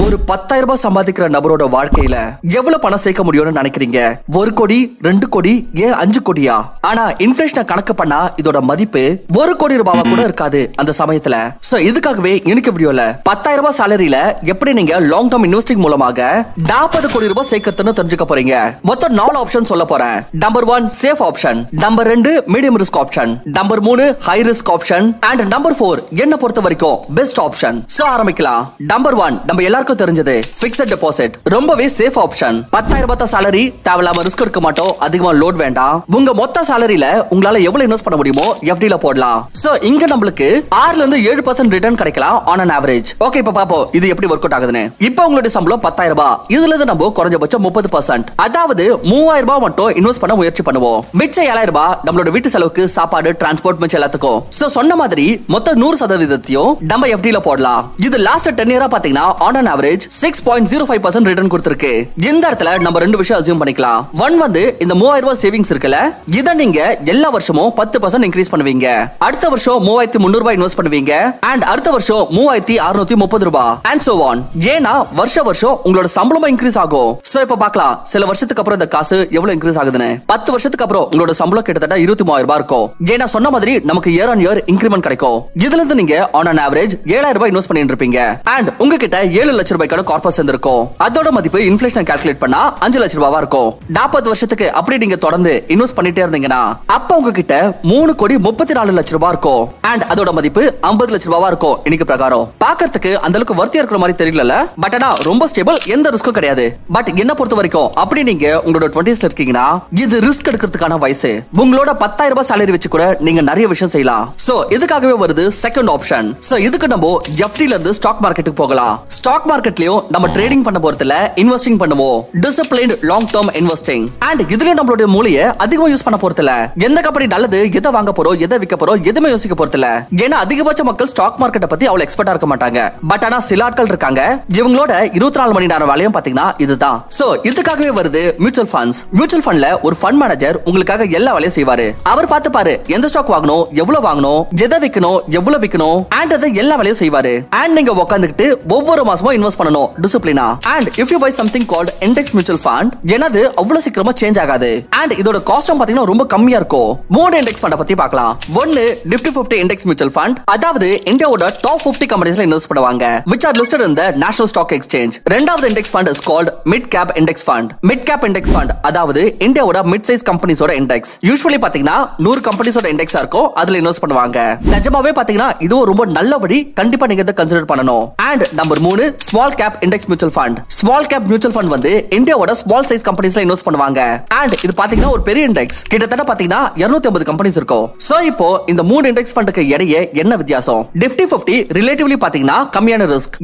ஒரு 10,000 ரூபாய் சம்பாதிக்கிற நபரோட வாழ்க்கையில எவ்வளவு பணம் சேர்க்க முடியும்னு நினைக்கிறீங்க? 1 கோடி, 2 கோடி, ஏன் 5 கோடியா? ஆனா இன்ஃப்ளேஷனை கணக்கு பண்ணா இதோட மதிப்பு 1 கோடி ரூபாவா கூட இருக்காது அந்த சமயத்துல. சோ இதுக்காகவே இன்னைக்கு வீடியோல 10,000 ரூபாய் சாலரியில எப்படி நீங்க லாங் டர்ம் இன்வெஸ்டிங் மூலமாக 40 கோடி ரூபாய் சேர்க்கறதுன்னு தெரிஞ்சுக்க போறீங்க. மொத்தம் 4 ஆப்ஷன் சொல்ல போறேன். Number 1 safe option, number 2 medium risk option, number 3 high risk option and number 4 என்ன பொறுத்த வரைக்கும் பெஸ்ட் ஆப்ஷன். சோ ஆரம்பிக்கலாம். நம்பர் 1 நம்ம எல்லாருக்கும் தெரிஞ்சது பிக்ஸட் டெபாசிட். ரொம்பவே சேஃப் ஆப்ஷன். 10,000 ரூபாய் சாலரி, தேவையில்லாம ரிஸ்க் எடுக்க மாட்டோம், அதிகமா லோட் வேண்டாம். உங்க மொத்த சாலரியில உங்களால எவ்வளவு இன்வெஸ்ட் பண்ண முடியுமோ FD ல போடலாம். சோ இங்க நம்மளுக்கு 6 ல இருந்து 7% ரிட்டர்ன் கிடைக்கலாம் ஆன் an average. ஓகே, இப்ப பாப்போம் இது எப்படி வொர்க் அவுட் ஆகுதுன்னு. இப்போ உங்களுடைய சம்பளம் 10,000 ரூபாய். இதுல இருந்து நம்ம குறைஞ்சபட்சம் 30%, அதாவது 3,000 ரூபாய் மட்டும் இன்வெஸ்ட் பண்ண முயற்சி பண்ணுவோம். மிச்சம் 7,000 ரூபாய் நம்மளோட வீட்டு செலவுக்கு, சாப்பாடு, டிரான்ஸ்போர்ட், மிச்சம் எல்லாத்துக்கும். சோ சொன்ன மாதிரி மொத்த 100% நம்ம FD ல போடலாம். இது லாஸ்ட் 10 இயரா பாத்தீங்கன்னா ஆன் an average 6.05% ரிட்டர்ன் கொடுத்திருக்கு. இந்த இடத்துல நம்ம ரெண்டு விஷயம் அஸ்யூம் பண்ணிக்கலாம். ஒன் வந்து இந்த 3,000 ரூபாய் சேவிங்ஸ் இருக்குல, இத நீங்க எல்லா வருஷமும் 10% இன்க்ரீஸ் பண்ணுவீங்க. அடுத்த வருஷம் 3,300 ரூபாய் இன்வெஸ்ட் பண்ணுவீங்க அண்ட் அடுத்த வருஷம் 3,630 ரூபாய் அண்ட் சோ ஆன். ஏனா வருஷம் உங்களோட சம்பளம் இன்க்ரீஸ் ஆகும். சோ இப்ப பார்க்கலாம் சில வருஷத்துக்கு அப்புறம் இந்த காசு எவ்வளவு இன்க்ரீஸ் ஆகுதுன்னு. 10 வருஷத்துக்கு அப்புறம் உங்களோட சம்பளம் கிட்டத்தட்ட 23,000 ரூபாய் இருக்கும். ஏனா சொன்ன மாதிரி நமக்கு இயர் ஆன் இயர் இன்கிரிமெண்ட் கிடைக்கும். இதுல இருந்து நீங்க ஆன் an average 7,000 ரூபாய் இன்வெஸ்ட் பண்ணிட்டு இருப்பீங்க அண்ட் உங்ககிட்ட 7 லட்சம் ரூபாய்க்கான கார்பஸ் இருக்கும். அதோட மதிப்பு இன்ஃப்ளேஷன் கால்குலேட் பண்ணா 5 லட்சம் ரூபாவா இருக்கும். 40 வருஷத்துக்கு அப்படி நீங்க தொடர்ந்து இன்வெஸ்ட் பண்ணிட்டே இருந்தீங்கன்னா அப்ப உங்ககிட்ட 3 கோடி 34 லட்சம் ரூபாய் இருக்கும் அண்ட் அதோட மதிப்பு 50 லட்சம் ரூபாவா இருக்கும் இன்னைக்கு பிரகாரம். பார்க்கிறதுக்கு அந்த அளவுக்கு வர்த்தியா இருக்கிற மாதிரி தெரியல, பட் ஆனா ரொம்ப ஸ்டேபிள், எந்த ரிஸ்க்கும் கிடையாது. பட் என்ன பொறுத்த வரைக்கும் அப்படி நீங்க உங்களோட 20s இருக்கீங்கன்னா இது ரிஸ்க் எடுக்கிறதுக்கான வயசு. உங்களோட 10,000 ரூபாய் சாலரி வச்சு கூட நீங்க நிறைய விஷயம் செய்யலாம். சோ இதுக்காகவே வருது செகண்ட் ஆப்ஷன். சோ இதுக்கு நம்ம FD ல இருந்து ஸ்டாக் மார்க்கெட்டுக்கு போகலாம். ஸ்டாக் மார்க்கெட்லயும் நம்ம ட்ரேடிங் பண்ண போறதுல இன்வெஸ்டிங் பண்ணுவோம். Disciplined long term investing and இதுல நம்மளுடைய மூளையை அதிகமா யூஸ் பண்ண போறதுல. எந்த கம்பெனி நல்லது, எதை வாங்க போறோம், எதை விற்க போறோம், எதுவுமே யோசிக்க போறதுல. ஏன்னா அதிகபட்ச மக்கள் ஸ்டாக் மார்க்கெட்டை பத்தி அவ்வளவு எக்ஸ்பர்ட்டா இருக்க மாட்டாங்க. பட் ஆனா சில ஆட்கள் இருக்காங்க, இவங்களோட 24 மணி நேரம் வேலையும் பாத்தீங்கன்னா இதுதான். சோ இதுக்காகவே வருது மியூச்சுவல் ஃபண்ட்ஸ். மியூச்சுவல் ஃபண்ட்ல ஒரு ஃபண்ட் மேனேஜர் உங்களுக்காக எல்லா வேலையும் செய்வாரு. அவர் பார்த்துப்பாரு எந்த ஸ்டாக் வாங்கணும், எவ்வளவு வாங்கணும், எதை விற்கணும், எவ்வளவு விற்கணும் அண்ட் அதை எல்லா வேலையும் செய்வாரு. அண்ட் நீங்க உட்கார்ந்துட்டு ஒவ்வொரு மாசமும் இன்வெஸ்ட் பண்ணணும் டிசிப்ளினா. And if you buy something called index mutual fund, என்னது அவ்வளவு சீக்கிரமா சேஞ்ச் ஆகாது அண்ட் இதோட காஸ்டும் பாத்தீங்கன்னா ரொம்ப கம்மியா இருக்கும். 3 இண்டெக்ஸ் ஃபண்ட பத்தி பார்க்கலாம். 1 Nifty 50 இண்டெக்ஸ் மியூச்சுவல் ஃபண்ட், அதாவது இந்தியாவோட டாப் 50 கம்பெனிஸ்ல இன்வெஸ்ட் பண்ணுவாங்க which are listed in the National Stock Exchange. ரெண்டாவது index fund is called Mid Cap Index Fund. Mid Cap Index Fund அதாவது இந்தியாவோட மிட் சைஸ் கம்பெனிஸோட இண்டெக்ஸ். யூசுவலி பாத்தீங்கன்னா 100 கம்பெனிஸோட இண்டெக்ஸா இருக்கும், அதுல இன்வெஸ்ட் பண்ணுவாங்க. நிஜமாவே பாத்தீங்கன்னா இது ரொம்ப நல்ல வழி, கண்டிப்பா நீங்க இத கன்சிடர் பண்ணணும். And number 3 Small Cap Index Mutual Fund. Small Cap Mutual Fund வந்து இந்தியாவோட ஸ்மால் சைஸ் கம்பெனிஸ்ல இன்வெஸ்ட் பண்ணுவாங்க அண்ட் இது பாத்தீங்கன்னா ஒரு பெரிய இண்டெக்ஸ், கிட்டத்தட்ட பாத்தீங்கன்னா 250 கம்பெனிஸ் இருக்கும். சோ இப்போ இந்த 3 இண்டெக்ஸ் ஃபண்டுக்கு இடையே என்ன வித்தியாசம்? Nifty 50 ரிலேட்டிவ்லி பாத்தீங்கன்னா கம்மியான ரிஸ்க்.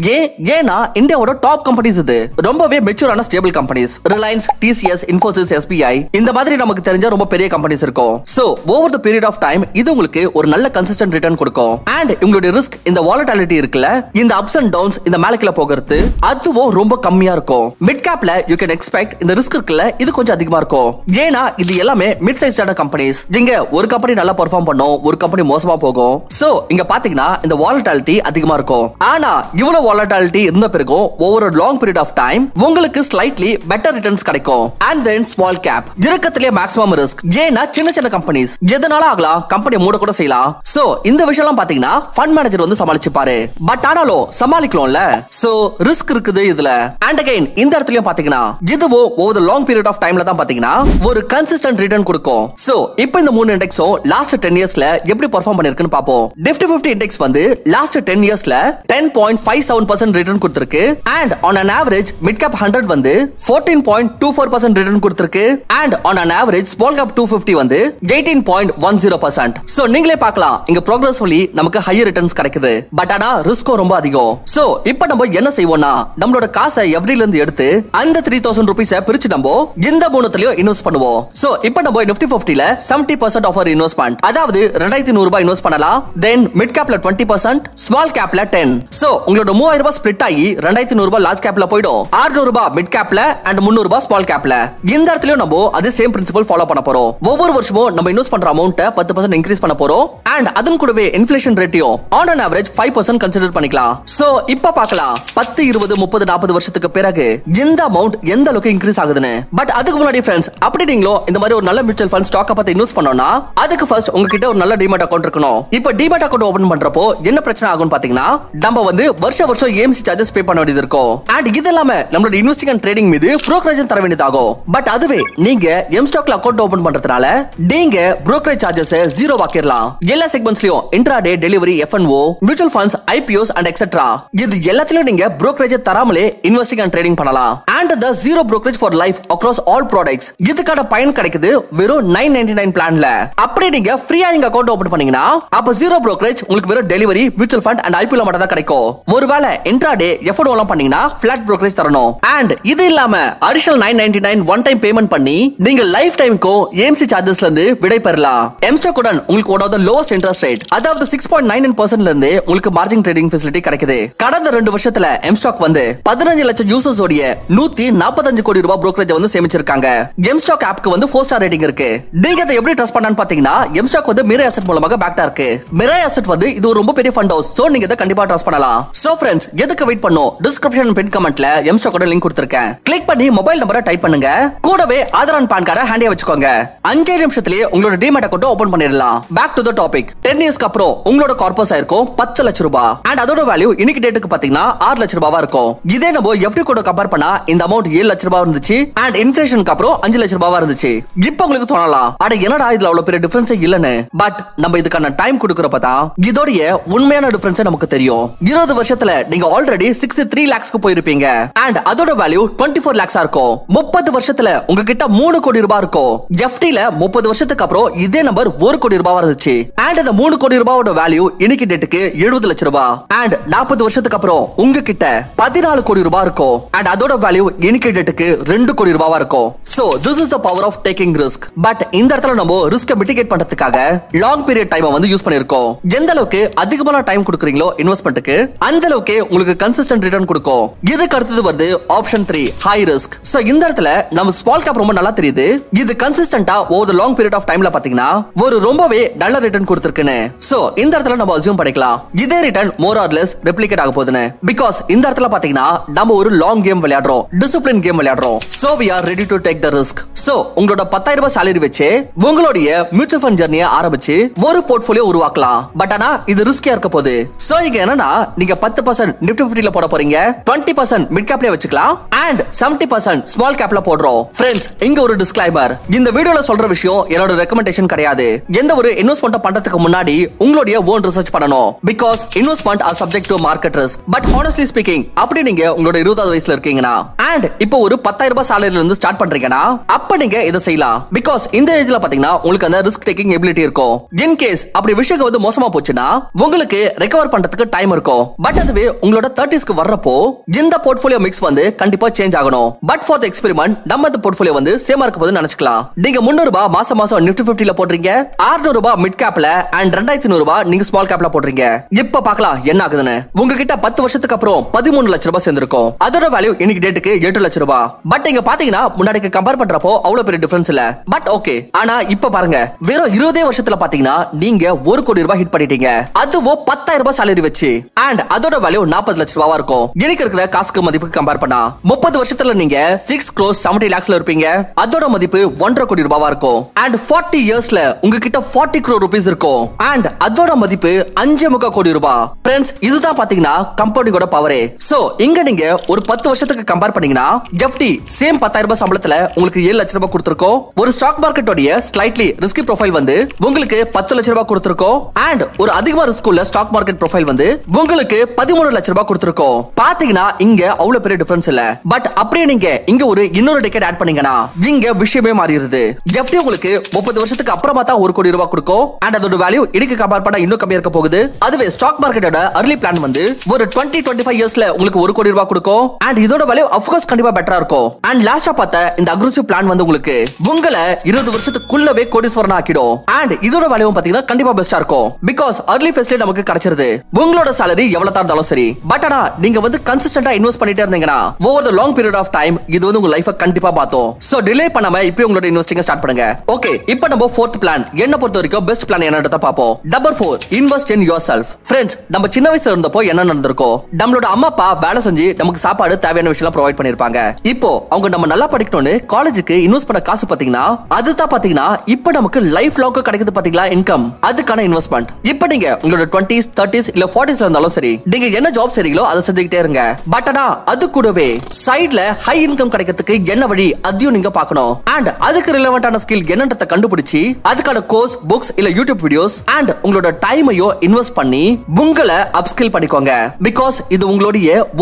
ஏன்னா இந்தியாவோட டாப் கம்பெனிஸ் இது ரொம்பவே மெச்சூரான stable companies. Reliance, TCS, Infosys, SBI இந்த மாதிரி நமக்கு தெரிஞ்ச ரொம்ப பெரிய கம்பெனிஸ் இருக்கும். So over the period of time இது உங்களுக்கு ஒரு நல்ல கன்சிஸ்டன்ட் ரிட்டர்ன் கொடுக்கும். அண்ட் உங்களுடைய ரிஸ்க், இந்த வாலட்டிலிட்டி இருக்குல, இந்த அப்ஸ் அண்ட் டவுன்ஸ், இந்த மேலக்கில போகிறது அதுவும் ரொம்ப கம்மியா இருக்கும். மிட் கேப்ல யூ கேன் எக்ஸ்பெக்ட் இந்த ரிஸ்க் இருக்குல, இது கொஞ்சம் அதிகமா இருக்கும். ஏன்னா இது எல்லாமே மிட் சைஸ்டான கம்பெனிஸ். இங்க ஒரு கம்பெனி நல்லா பெர்ஃபார்ம் பண்ணும், ஒரு கம்பெனி மோசமா போகும். சோ இங்க பாத்தீங்கன்னா இந்த வாலட்டிலிட்டி அதிகமா இருக்கும். ஆனா இவ்வளவு வாலட்டிலிட்டி இருந்த பிறகு over a long period of time உங்களுக்கு ஸ்லைட்லி பெட்டர் ரிட்டர்ன்ஸ் கிடைக்கும். அண்ட் தென் ஸ்மால் கேப் இருக்கத்திலே மேக்ஸிமம் ரிஸ்க். ஏன்னா சின்ன கம்பெனிஸ் எதனால ஆகலாம், கம்பெனி மூட கூட செய்யலாம். சோ இந்த விஷயம்லாம் பாத்தீங்கன்னா ஃபண்ட் மேனேஜர் வந்து சமாளிச்சுப்பாரு. பட் ஆனாலும் சமாளிக்கலாம்ல. சோ ரிஸ்க் இருக்குது இதுல. அண்ட் அகைன் இந்த இடத்துலயும் பாத்தீங்கன்னா இதுவும் over the long period of timeல தான் பாத்தீங்கன்னா ஒரு கன்சிஸ்டன்ட் ரிட்டர்ன் கொடுக்கும். சோ இப்போ இந்த 3 இண்டெக்ஸும் லாஸ்ட் 10 இயர்ஸ்ல எப்படி பெர்ஃபார்ம் பண்ணிருக்குன்னு பாப்போம். Nifty 50 இண்டெக்ஸ் வந்து லாஸ்ட் 10 இயர்ஸ்ல 10.57% ரிட்டர்ன் கொடுத்திருக்கு and on an average mid cap 100 வந்து 14.24% ரிட்டர்ன் கொடுத்திருக்கு and on an average small cap 250 வந்து 18.10%. சோ நீங்களே பார்க்கலாம் இங்க progressively நமக்கு ஹையர் ரிட்டர்ன்ஸ் கிடைக்குது. பட் ஆனா ரிஸ்க்கும் ரொம்ப அதிகம். சோ இப்போ நம்ம என்ன செய்வோம்னா நம்மளோட காசை FD ல இருந்து எடுத்து அந்த 3,000 ரூபீஸ் பிரிச்சு நம்ம இந்த மூணுத்துலயும் இன்வெஸ்ட் பண்ணுவோம். சோ இப்போ நம்ம Nifty 50 ல 70% ஆஃப் இன்வெஸ்ட்மென்ட், அதாவது 2,100 ரூபாய் இன்வெஸ்ட் பண்ணலாம். தென் மிட் கேப்ல 20%, ஸ்மால் கேப்ல 10. சோ உங்களோட 3,000 ரூபாய் ஸ்ப்ளிட் ஆகி 2,100 ரூபாய் லார்ஜ் கேப்ல போய்டும், 600 ரூபாய் மிட் கேப்ல அண்ட் 300 ரூபாய் ஸ்மால் கேப்ல. இந்த இடத்துலயும் நம்ம அதே சேம் பிரின்சிபல் ஃபாலோ பண்ண போறோம். ஒவ்வொரு வருஷமும் நம்ம இன்வெஸ்ட் பண்ற அமௌண்ட்டை 10% இன்க்ரீஸ் பண்ண போறோம் அண்ட் அதன் கூடவே இன்ஃப்ளேஷன் ரேட்டையும் ஆன் an average 5% கன்சிடர் பண்ணிக்கலாம். சோ இப்போ பார்க்கலாம் 10 20 30 40 வருஷத்துக்கு பிறகு இந்த அமௌண்ட் எந்த அளவுக்கு இன்க்ரீஸ் ஆகுதுன்னு. பட் அதுக்கு முன்னாடி ஃப்ரெண்ட்ஸ், அப்படி நீங்களும் இந்த மாதிரி ஒரு நல்ல மியூச்சுவல் ஃபண்ட் ஸ்டாக்க பத்தி இன்வெஸ்ட் பண்ணனும்னா அதுக்கு ஃபர்ஸ்ட் உங்ககிட்ட ஒரு நல்ல டிமேட் அக்கவுண்ட் இருக்கணும். இப்போ டிமேட் அக்கவுண்ட் ஓபன் பண்றப்போ என்ன பிரச்சனை ஆகும்னு பாத்தீங்கன்னா, நம்ம வந்து வருஷம் ஏஎம்சி சார்ஜஸ் பே பண்ண வேண்டியது இருக்கும். அண்ட் இது இல்லாம நம்மளோட இன்வெஸ்டிங் அண்ட் ட்ரேடிங் மீது புரோக்கரேஜ் தர வேண்டியதாகும். பட் அதுவே நீங்க எம் ஸ்டாக்ல அக்கவுண்ட் ஓபன் பண்றதுனால நீங்க புரோக்கரேஜ் சார்ஜஸ் ஜீரோ ஆக்கிரலாம். எல்லா செக்மெண்ட்ஸ்லயும் intraday, delivery, F and O, mutual funds, IPOs and etcetera இது எல்லாத்திலும் நீங்க புரோக்கரேஜ் தராமலே இன்வெஸ்டிங் அண்ட் ட்ரேடிங் பண்ணலாம். And the zero brokerage for life across all products இதுக்கான பயன் கிடைக்குது வெறும் 999 பிளான்ல. அப்படி நீங்க ஃப்ரீயா நீங்க அக்கவுண்ட் ஓபன் பண்ணீங்கன்னா அப்ப ஜீரோ brokerage உங்களுக்கு வெறும் டெலிவரி, மியூச்சுவல் ஃபண்ட் அண்ட் ஐபிஓல மட்டும் தான் கிடைக்கும். ஒருவேளை இன்ட்ராடே, எஃப்ஓ எல்லாம் பண்ணீங்கன்னா ஃபிளாட் brokerage தரணும். அண்ட் இது இல்லாம அடிஷனல் 999 ஒன் டைம் பேமெண்ட் பண்ணி நீங்க லைஃப் டைம்க்கு ஏஎம்சி சார்ஜஸ்ல இருந்து விடை பெறலாம். எம்ஸ்டாக் உடன் உங்களுக்கு one of the lowest interest rate, அதாவது 6.99% ல இருந்து உங்களுக்கு மார்ஜின் ட்ரேடிங் ஃபெசிலிட்டி கிடைக்குது. கடந்த 2 வருஷத்துல எம்ஸ்டாக் வந்து 15 லட்சம் யூசர்ஸ் உடைய 145 கோடி ரூபாய் brokerage வந்து சேமிச்சிருக்காங்க. எம்ஸ்டாக் ஆப்க்கு வந்து 4 ஸ்டார் ரேட்டிங் இருக்கு. நீங்க அதை எப்படி ட்ரஸ்ட் பண்ணலாம்னு பாத்தீங்கன்னா, எம்ஸ்டாக் வந்து மிரர் அசெட் மூலமாக பேக்டா இருக்கு. மிரர் அசெட் வந்து இது ஒரு ரொம்ப பெரிய ஃபண்ட் ஹவுஸ். சோ நீங்க இத கண்டிப்பா ட்ரஸ்ட் பண்ணலாம். சோ ஃப்ரெண்ட்ஸ், எதுக்கு வெயிட் பண்ணனும்? டிஸ்கிரிப்ஷன் பின் கமெண்ட்ல எம்ஸ்டாக்கோட லிங்க் கொடுத்திருக்கேன். கிளிக் பண்ணி மொபைல் நம்பரை டைப் பண்ணுங்க. கூடவே ஆதார் அண்ட் பான் கார்டை ஹேண்டியா வச்சுக்கோங்க. 5 நிமிஷத்திலேயே உங்களோட டிமேட் அக்கவுண்ட் ஓபன் பண்ணிடலாம். Back to the topic. 10 இயர்ஸ்க்கு அப்புறம் உங்களோட கார்பஸ் ஆயிருக்கும் 10 லட்சம் ரூபாய். அண்ட் அதோட வேல்யூ இன்னைக்கு டேட்டுக்கு பாத்தீங்கன்னா 6 லட்சம் ரூபாவா இருக்கும். இதே நம்ம எஃப்டி கூட கம்பேர் பண்ணா இந்த அமௌண்ட் 7 லட்சம் ரூபாய் இருந்துச்சு. அண்ட் இன்ஃப்ளேஷனுக்கு அப்புறம் 5 லட்சம் ரூபாய் இருந்துச்சு. இப்போ உங்களுக்கு தோணலாம், அட என்னடா இதுல அவ்வளவு பெரிய டிஃபரன்ஸ் இல்லன்னு. பட் நம்ம இதுக்கான டைம் கொடுக்கறப்ப தான் இதோடைய உண்மையான டிஃபரன்ஸ் நமக்கு தெரியும். 20 வருஷத்துல நீங்க ஆல்ரெடி 63 lakhsக்கு போயிருப்பீங்க. அண்ட் அதோட வேல்யூ 24 lakhs இருக்கும். 30 வருஷத்துல உங்ககிட்ட 3 கோடி ரூபாய் இருக்கும். எஃப்டில 30 வருஷத்துக்கு அப்புறம் இதே நம்பர் 1 கோடி ரூபாய் இருந்துச்சு. அண்ட் அந்த 3 கோடி ரூபாயோட வேல்யூ இன்னைக்கு டேட்டுக்கு 70 லட்சம் ரூபாய். அண்ட் 40 வருஷத்துக்கு அப்புறம் உங்ககிட்ட 14 கோடி ரூபாய் இருக்கும். அண்ட் அதோட வேல்யூ இன்னைக்கு டேட்டுக்கு 2 கோடி ரூபாவா இருக்கும். So this is the power of taking risk. But இந்த இடத்துல நம்ம ரிஸ்க மிட்டிகேட் பண்றதுக்காக லாங் பீரியட் டைம் வந்து யூஸ் பண்ணிருக்கோம். எந்த அளவுக்கு அதிகமான டைம் கொடுக்குறீங்களோ இன்வெஸ்ட்மென்ட்க்கு அந்த அளவுக்கு உங்களுக்கு கன்சிஸ்டன்ட் ரிட்டர்ன் கொடுக்கும். இதுக்கு அடுத்தது வருது ஆப்ஷன் 3, ஹை ரிஸ்க். சோ இந்த இடத்துல நம்ம ஸ்மால் கேப் ரொம்ப நல்லா தெரியுது. இது கன்சிஸ்டன்ட்டா over the long period of டைம்ல பாத்தீங்கன்னா ஒரு ரொம்பவே நல்ல ரிட்டர்ன் கொடுத்திருக்குன்னு. சோ இந்த இடத்துல நம்ம அஸ்யூம் பண்ணிக்கலாம் இதே return more or less replicate ஆக போகுதுன்னு. பிகாஸ் இந்த இடத்துல பாத்தீங்கன்னா நம்ம ஒரு லாங் கேம் விளையாடுறோம், டிசிப்ளின் கேம் விளையாடுறோம். So we are ready to take the risk. So உங்களோட 10,000 ரூபாய் salary வச்சு உங்களுடைய மியூச்சுவல் ஃபண்ட் ஜர்னியை ஆரம்பிச்சு ஒரு போர்ட்ஃபோலியோ உருவாக்கலாம். பட் ஆனா இது ரிஸ்கியா இருக்க போகுது. சோ இங்க என்னன்னா நீங்க 10% நிஃப்டி 50ல போட போறீங்க, 20% மிட் கேப்ல வச்சுக்கலாம் அண்ட் 70% ஸ்மால் கேப்ல போடுறோம். ஃப்ரெண்ட்ஸ், இங்க ஒரு டிஸ்க்ளைமர். இந்த வீடியோல சொல்ற விஷயம் என்னோட ரெக்கமெண்டேஷன் கிடையாது. எந்த ஒரு இன்வெஸ்ட்மென்ட் பண்றதுக்கு முன்னாடி உங்களுடைய ஓன் ரிசர்ச் பண்ணணும். Because investment R subject to market risk. But honestly speaking, அப்படி நீங்க உங்களோட 20வது வயசுல இருக்கீங்கன்னா அண்ட் இப்போ ஒரு 10,000 ரூபாய் சாலரியில இருந்து ஸ்டார்ட் பண்றீங்கன்னா அப்ப நீங்க இத செய்யலாம். பிகாஸ் இந்த ஏஜ்ல பாத்தீங்கன்னா உங்களுக்கு அந்த ரிஸ்க் டேக்கிங் எபிலிட்டி இருக்கும். இன் கேஸ் அப்படி விஷயம் வந்து மோசமா போச்சுன்னா உங்களுக்கு ரெக்கவர் பண்றதுக்கு டைம் இருக்கும். பட் அதுவே உங்களோட 30ஸ்க்கு வர்றப்போ இந்த போர்ட்ஃபோலியோ மிக்ஸ் வந்து கண்டிப்பா சேஞ்ச் ஆகணும். பட் ஃபார் தி எக்ஸ்பெரிமெண்ட் நம்ம இந்த போர்ட்ஃபோலியோ வந்து சேமா இருக்க போது நினைச்சுக்கலாம். நீங்க 300 ரூபாய் மாசம் நிஃப்டி 50ல போடுறீங்க, 600 ரூபாய் மிட் கேப்ல அண்ட் 2100 ரூபாய் நீங்க ஸ்மால் கேப்ல போடுறீங்க. இப்ப பார்க்கலாம் என்ன ஆகுதுன்னு. உங்ககிட்ட 10 வருஷத்துக்கு அப்புறம் 13 லட்சம் ரூபாய் சேர்ந்திருக்கும். அதோட வேல்யூ இன்னைக்கு டேட்டுக்கு 8 லட்சம் ரூபாய். பட் இங்க பாத்தீங்கன்னா முன்னாடிக்கு கம்பேர் பண்றப்போ அவ்வளவு பெரிய டிஃபரன்ஸ் இல்ல. பட் ஓகே, ஆனா இப்ப பாருங்க, வெறும் 20 வருஷத்துல பாத்தீங்கன்னா நீங்க 1 கோடி ரூபாய் ஹிட் பண்ணிட்டீங்க. அதுவும் 10,000 ரூபாய் salary வச்சு. அண்ட் அதோட வேல்யூ 40 லட்சம் ரூபாய் இருக்கும். எனக்கு இருக்கிற காசுக்கு மதிப்புக்கு கம்பேர் பண்ணா 30 வருஷத்துல நீங்க 6 crores 70 lakhsல இருப்பீங்க. அதோட மதிப்பு 1.5 கோடி ரூபாய் இருக்கும். அண்ட் 40 இயர்ஸ்ல உங்ககிட்ட 40 crore rupees இருக்கும். அண்ட் அதோட மதிப்பு 5.5 கோடி ரூபாய். ஃப்ரெண்ட்ஸ், இதுதான் பாத்தீங்கன்னா கம்பெனியோட பவரே. சோ இங்க நீங்க ஒரு 10 வருஷத்துக்கு கம்பேர் பண்ணீங்கன்னா எஃப்டி சேம் 10,000 ரூபாய் சம்பளத்துல உங்களுக்கு 7 லட்சம் ரூபாய் கொடுத்திருக்கோம். ஒரு ஸ்டாக் மார்க்கெட்டோட ஸ்லைட்லி ரிஸ்கி ப்ரொஃபைல் வந்து உங்களுக்கு 10 லட்சம் ரூபாய் கொடுத்திருக்கோம். அண்ட் ஒரு அதிகமா ரிஸ்க் உள்ள ஸ்டாக் மார்க்கெட் ப்ரொஃபைல் வந்து உங்களுக்கு 13 லட்சம் ரூபாய் கொடுத்திருக்கோம். பாத்தீங்கன்னா இங்க அவ்வளவு பெரிய டிஃபரன்ஸ் இல்ல. பட் அப்படியே நீங்க இங்க ஒரு இன்னொரு டிக்கெட் ஆட் பண்ணீங்கன்னா இங்க விஷயமே மாறிடுது. எஃப்டி உங்களுக்கு 30 வருஷத்துக்கு அப்புறமா தான் 1 கோடி ரூபாய் கொடுக்கும். அண்ட் அதோட வேல்யூ இன்னைக்கு கம்பேர் பண்ணா இன்னும் கம்மியா இருக்க போகுது. அதுவே ஸ்டாக் மார்க்கெட்டோட early plan வந்து ஒரு 20-25 இயர்ஸ்ல உங்களுக்கு 1 கோடி ரூபாய் கொடுக்கும். அண்ட் இதோட வேல்யூ ஆஃப் கோர்ஸ் கண்டிப்பா பெட்டரா இருக்கும். அண்ட் லாஸ்டா பார்த்த இந்த அக்ரெசிவ் பிளான் வந்து உங்களுக்கு உங்களை 20 வருஷத்துக்குள்ளவே கோடீஸ்வரன் ஆக்கிடும். அண்ட் இதோட வேல்யூ பாத்தீங்கன்னா கண்டிப்பா பெஸ்டா இருக்கும். பிகாஸ் early phaseல நமக்கு கிடைச்சிருது. உங்களோட salary எவ்வளவு தான் இருந்தாலும் சரி. பட் ஆனா நீங்க வந்து கன்சிஸ்டன்ட்டா இன்வெஸ்ட் பண்ணிட்டே இருந்தீங்கன்னா over the long period of time இது வந்து உங்க லைஃப கண்டிப்பா பாத்தோம். சோ டிலே பண்ணாம இப்போ உங்களோட இன்வெஸ்டிங் ஸ்டார்ட் பண்ணுங்க. ஓகே, இப்போ நம்ம 4th பிளான் என்ன பொறுத்த வரைக்கும் பெஸ்ட் பிளான் என்னன்றத பாப்போம். Number 4, invest in your self. Friends, நம்ம சின்ன வயசுல இருந்தப்போ என்ன நடந்திருக்கோம்? நம்மளோட அம்மா அம்மா அப்பா வேலை செஞ்சு நமக்கு சாப்பாடு தேவையான விஷயம் ப்ரொவைட் பண்ணிருப்பாங்க. இப்போ அவங்க நம்ம நல்லா படிக்கணும்னு காலேஜுக்கு இன்வெஸ்ட் பண்ண காசு பாத்தீங்கன்னா அதுதான் பாத்தீங்கன்னா இப்ப நமக்கு லைஃப் லாங் கிடைக்குது பாத்தீங்களா இன்கம். அதுக்கான இன்வெஸ்ட்மெண்ட். இப்ப நீங்க உங்களோட 20s 30s இல்ல 40s இருந்தாலும் சரி நீங்க என்ன ஜாப் செய்றீங்களோ அதை செஞ்சுக்கிட்டே இருங்க. பட் ஆனா அது கூடவே சைடுல ஹை இன்கம் கிடைக்கிறதுக்கு என்ன வழி அதையும் நீங்க பார்க்கணும். அண்ட் அதுக்கு ரிலவென்ட்டான ஸ்கில் என்னன்றத கண்டுபிடிச்சு அதுக்கான கோர்ஸ் புக்ஸ் இல்ல யூடியூப் வீடியோஸ் அண்ட் உங்களோட டைமையோ இன்வெஸ்ட் பண்ணி உங்களை அப்ஸ்கில் பண்ணிக்கோங்க. பிகாஸ் இது உங்களுடைய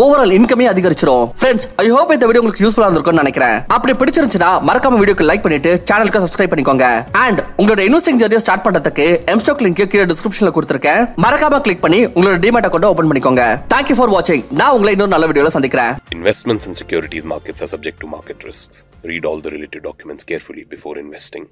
ஓவரால் இன்கமே அதிகரிச்சிடும். ஃப்ரெண்ட்ஸ், ஐ ஹோப் இந்த வீடியோ உங்களுக்கு யூஸ்ஃபுல்லா இருந்திருக்கும்னு நினைக்கிறேன். அப்படி பிடிச்சிருந்துச்சுன்னா மறக்காம வீடியோக்கு லைக் பண்ணிட்டு சேனலுக்கு சப்ஸ்கிரைப் பண்ணிக்கோங்க. அண்ட் உங்களோட இன்வெஸ்டிங் ஜர்னியை ஸ்டார்ட் பண்றதுக்கு எம்ஸ்டாக் லிங்க் கீழே டிஸ்கிரிப்ஷன்ல கொடுத்திருக்கேன். மறக்காம கிளிக் பண்ணி உங்களோட டிமேட் அக்கவுண்ட் ஓபன் பண்ணிக்கோங்க. தேங்க்யூ ஃபார் வாட்சிங். நான் உங்களை இன்னொரு நல்ல வீடியோல சந்திக்கிறேன். Investments in securities markets are subject to market risks. Read all the related documents carefully before investing.